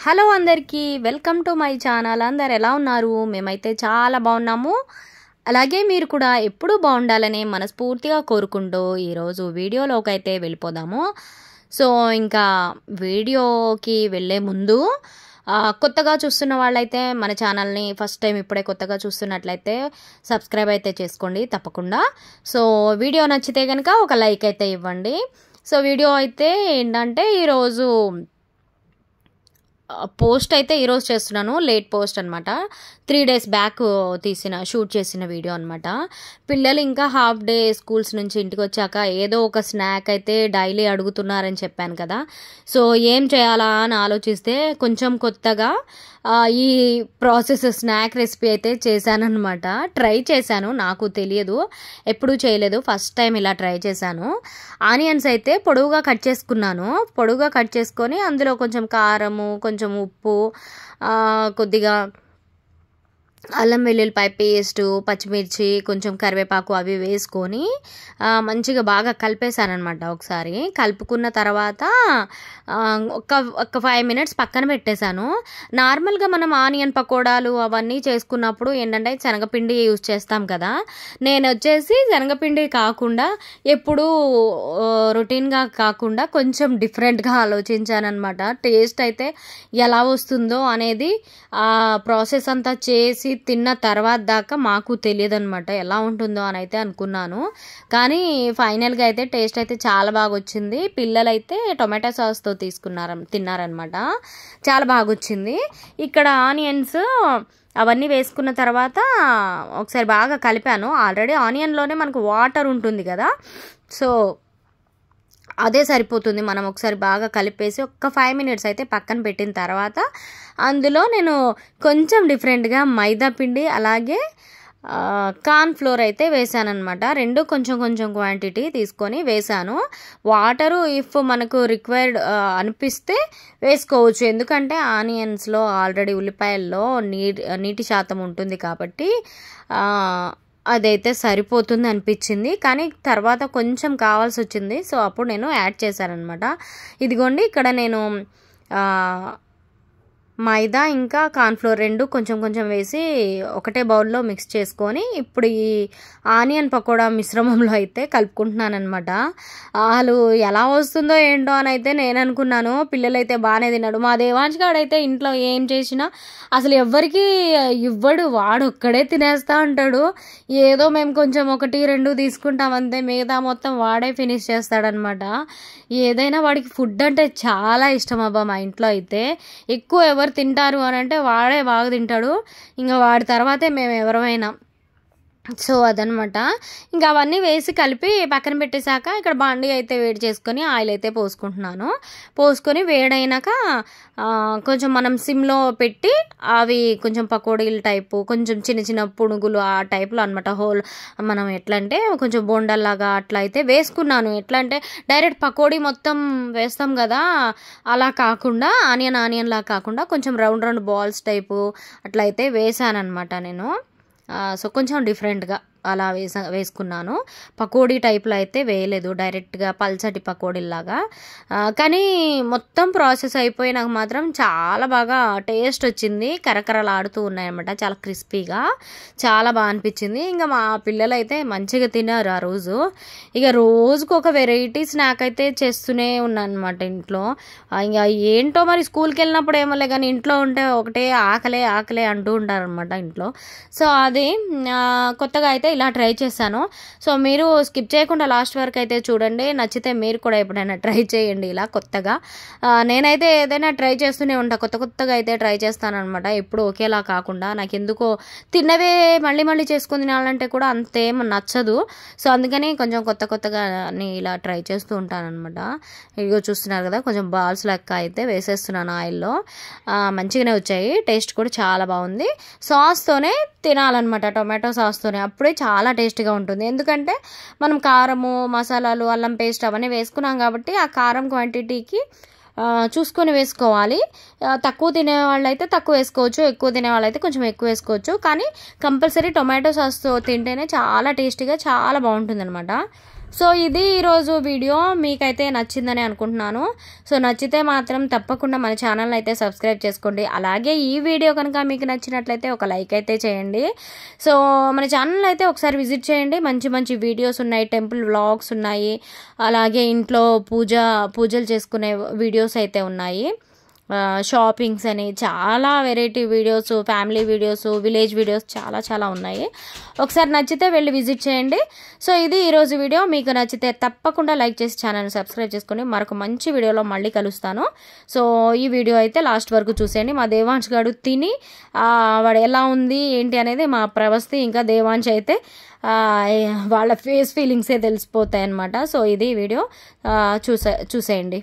Hello అందరికీ welcome to my channel. అందరు ఎలా ఉన్నారు? మేమైతే చాలా బాగున్నాము. అలాగే మీరు కూడా ఎప్పుడూ బాగుండాలని మనస్ఫూర్తిగా కోరుకుంటూ ఈరోజు వీడియోలోకి అయితే వెళ్ళిపోదాము. సో ఇంకా వీడియోకి వెళ్ళే ముందు కొత్తగా చూస్తున్న వాళ్ళైతే మన ఛానల్ని ఫస్ట్ టైం ఇప్పుడే కొత్తగా చూస్తున్నట్లయితే సబ్స్క్రైబ్ అయితే చేసుకోండి తప్పకుండా. సో వీడియో నచ్చితే కనుక ఒక లైక్ అయితే ఇవ్వండి. సో వీడియో అయితే ఏంటంటే ఈరోజు పోస్ట్ అయితే ఈరోజు చేస్తున్నాను, లేట్ పోస్ట్ అనమాట. 3 days బ్యాక్ షూట్ చేసిన వీడియో అనమాట. పిల్లలు ఇంకా హాఫ్ డే స్కూల్స్ నుంచి ఇంటికి వచ్చాక ఏదో ఒక స్నాక్ అయితే డైలీ అడుగుతున్నారని చెప్పాను కదా. సో ఏం చేయాలా అని ఆలోచిస్తే కొంచెం కొత్తగా ఈ ప్రాసెస్ స్నాక్ రెసిపీ అయితే చేశానమాట. ట్రై చేశాను, నాకు తెలియదు, ఎప్పుడూ చేయలేదు, ఫస్ట్ టైం ఇలా ట్రై చేశాను. ఆనియన్స్ అయితే పొడవుగా కట్ చేసుకున్నాను. పొడవుగా కట్ చేసుకొని అందులో కొంచెం కారము, కొంచెం ఉప్పు, కొద్దిగా అల్లం వెల్లుల్లిపాయ పేస్టు, పచ్చిమిర్చి, కొంచెం కరివేపాకు అవి వేసుకొని మంచిగా బాగా కలిపేశానమాట. ఒకసారి కలుపుకున్న తర్వాత ఒక 5 minutes పక్కన పెట్టేశాను. నార్మల్గా మనం ఆనియన్ పకోడాలు అవన్నీ చేసుకున్నప్పుడు ఏంటంటే శనగపిండి యూజ్ చేస్తాం కదా. నేను వచ్చేసి శనగపిండి కాకుండా ఎప్పుడూ రొటీన్గా కాకుండా కొంచెం డిఫరెంట్గా ఆలోచించానమాట. టేస్ట్ అయితే ఎలా వస్తుందో అనేది ఆ ప్రాసెస్ అంతా చేసి తిన్న తర్వాత దాకా మాకు తెలియదు అనమాట ఎలా ఉంటుందో అని అయితే అనుకున్నాను. కానీ ఫైనల్గా అయితే టేస్ట్ అయితే చాలా బాగా వచ్చింది. పిల్లలైతే టొమాటో సాస్తో తిన్నారనమాట. చాలా బాగా వచ్చింది. ఇక్కడ ఆనియన్స్ అవన్నీ వేసుకున్న తర్వాత ఒకసారి బాగా కలిపాను. ఆల్రెడీ ఆనియన్లోనే మనకు వాటర్ ఉంటుంది కదా, సో అదే సరిపోతుంది. మనం ఒకసారి బాగా కలిపేసి ఒక 5 minutes అయితే పక్కన పెట్టిన తర్వాత అందులో నేను కొంచెం డిఫరెంట్గా మైదా పిండి అలాగే కార్న్ ఫ్లోర్ అయితే వేసానమాట. రెండు కొంచెం కొంచెం క్వాంటిటీ తీసుకొని వేసాను. వాటరు ఇఫ్ మనకు రిక్వైర్డ్ అనిపిస్తే వేసుకోవచ్చు, ఎందుకంటే ఆనియన్స్లో ఆల్రెడీ ఉల్లిపాయల్లో నీటి శాతం ఉంటుంది కాబట్టి అదైతే సరిపోతుంది అనిపించింది. కానీ తర్వాత కొంచెం కావాల్సి వచ్చింది, సో అప్పుడు నేను యాడ్ చేశానమాట. ఇదిగోండి ఇక్కడ నేను మైదా ఇంకా కార్న్ఫ్లోర్ రెండు కొంచెం కొంచెం వేసి ఒకటే బౌల్లో మిక్స్ చేసుకొని ఇప్పుడు ఈ ఆనియన్ పకోడా మిశ్రమంలో అయితే కలుపుకుంటున్నాను అనమాట. వాళ్ళు ఎలా వస్తుందో ఏంటో అని అయితే నేను అనుకున్నాను. పిల్లలైతే బాగానే తిన్నాడు. మా దేవాంశ్ గాడైతే ఇంట్లో ఏం చేసినా అసలు ఎవ్వరికి ఇవ్వడు, వాడు ఒక్కడే తినేస్తూ ఉంటాడు. ఏదో మేము కొంచెం 1-2 తీసుకుంటాం అంతే, మిగతా మొత్తం వాడే ఫినిష్ చేస్తాడనమాట. ఏదైనా వాడికి ఫుడ్ అంటే చాలా ఇష్టం అబ్బా. మా ఇంట్లో అయితే ఎక్కువ ఎవరు తింటారు అని అంటే వాడే బాగా తింటాడు. ఇంకా వాడి తర్వాతే మేము ఎవరైనా. సో అదనమాట. ఇంకా అవన్నీ వేసి కలిపి పక్కన పెట్టేశాక ఇక్కడ బాండి అయితే వేడి చేసుకొని ఆయిల్ అయితే పోసుకొని వేడైనాక కొంచెం మనం సిమ్లో పెట్టి అవి కొంచెం పకోడీల టైపు కొంచెం చిన్న చిన్న పునుగులు ఆ టైప్లో అనమాట. హోల్ మనం ఎట్లా అంటే కొంచెం బోండల్లాగా అట్లా అయితే వేసుకున్నాను. ఎట్లా అంటే డైరెక్ట్ పకోడీ మొత్తం వేస్తాం కదా అలా కాకుండా ఆనియన్ లాగా కాకుండా కొంచెం రౌండ్ బాల్స్ టైపు అట్లా అయితే వేసానమాట నేను. సో కొంచెం డిఫరెంట్గా అలా వేసుకున్నాను. పకోడీ టైప్లో అయితే వేయలేదు, డైరెక్ట్గా పల్చటి పకోడీలాగా. కానీ మొత్తం ప్రాసెస్ అయిపోయినాక మాత్రం చాలా బాగా టేస్ట్ వచ్చింది. కరకరలాడుతూ ఉన్నాయన్నమాట, చాలా క్రిస్పీగా, చాలా బాగా అనిపించింది. ఇంకా మా పిల్లలు అయితే మంచిగా తిన్నారు ఆ రోజు. ఇక రోజుకు ఒక వెరైటీ స్నాక్ అయితే చేస్తూనే ఉన్నాను అనమాట ఇంట్లో. ఇంకా ఏంటో మరి స్కూల్కి వెళ్ళినప్పుడు ఏమోలే, కానీ ఇంట్లో ఉంటే ఒకటే ఆకలే అంటూ ఉంటారు అనమాట ఇంట్లో. సో అది కొత్తగా అయితే ఇలా ట్రై చేశాను. సో మీరు స్కిప్ చేయకుండా లాస్ట్ వరకు అయితే చూడండి. నచ్చితే మీరు కూడా ఎప్పుడైనా ట్రై చేయండి ఇలా కొత్తగా. నేనైతే ఏదైనా ట్రై చేస్తూనే ఉంటా, కొత్తగా అయితే ట్రై చేస్తాను అనమాట. ఎప్పుడు ఒకేలా కాకుండా. నాకు ఎందుకో తిన్నవే మళ్ళీ చేసుకుని తినాలంటే కూడా అంతేం నచ్చదు. సో అందుకని కొంచెం కొత్తగా ఇలా ట్రై చేస్తూ ఉంటాను అనమాట. ఇదిగో చూస్తున్నారు కదా, కొంచెం బాల్స్ లెక్క అయితే వేసేస్తున్నాను ఆయిల్లో. మంచిగానే వచ్చాయి, టేస్ట్ కూడా చాలా బాగుంది. సాస్తోనే తినాలన్నమాట, టొమాటో సాస్తోనే, అప్పుడే చాలా టేస్టీగా ఉంటుంది. ఎందుకంటే మనం కారము, మసాలాలు, అల్లం పేస్ట్ అవన్నీ వేసుకున్నాం కాబట్టి ఆ కారం క్వాంటిటీకి చూసుకొని వేసుకోవాలి. తక్కువ తినే వాళ్ళైతే తక్కువ వేసుకోవచ్చు, ఎక్కువ తినే వాళ్ళైతే కొంచెం ఎక్కువ వేసుకోవచ్చు. కానీ కంపల్సరీ టొమాటో సాస్తో తింటేనే చాలా టేస్టీగా చాలా బాగుంటుంది అనమాట. సో ఇది ఈరోజు వీడియో, మీకైతే నచ్చిందని అనుకుంటున్నాను. సో నచ్చితే మాత్రం తప్పకుండా మన ఛానల్ని అయితే సబ్స్క్రైబ్ చేసుకోండి. అలాగే ఈ వీడియో కనుక మీకు నచ్చినట్లయితే ఒక లైక్ అయితే చేయండి. సో మన ఛానల్ అయితే ఒకసారి విజిట్ చేయండి. మంచి మంచి వీడియోస్ ఉన్నాయి, టెంపుల్ వ్లాగ్స్ ఉన్నాయి, అలాగే ఇంట్లో పూజలు చేసుకునే వీడియోస్ అయితే ఉన్నాయి, షాపింగ్స్ అని చాలా variety videos, family videos, village videos చాలా ఉన్నాయి. ఒకసారి నచ్చితే వెళ్ళి విజిట్ చేయండి. సో ఇది ఈరోజు వీడియో. మీకు నచ్చితే తప్పకుండా లైక్ చేసి ఛానల్ని సబ్స్క్రైబ్ చేసుకొని మరొక మంచి వీడియోలో మళ్ళీ కలుస్తాను. సో ఈ వీడియో అయితే లాస్ట్ వరకు చూసేయండి. మా దేవాంశ్ గారు తిని వాడు ఎలా ఉంది ఏంటి అనేది మా ప్రవస్తి ఇంకా దేవాంశ్ అయితే వాళ్ళ ఫేస్ ఫీలింగ్సే తెలిసిపోతాయి అన్నమాట. సో ఇది వీడియో చూసేయండి.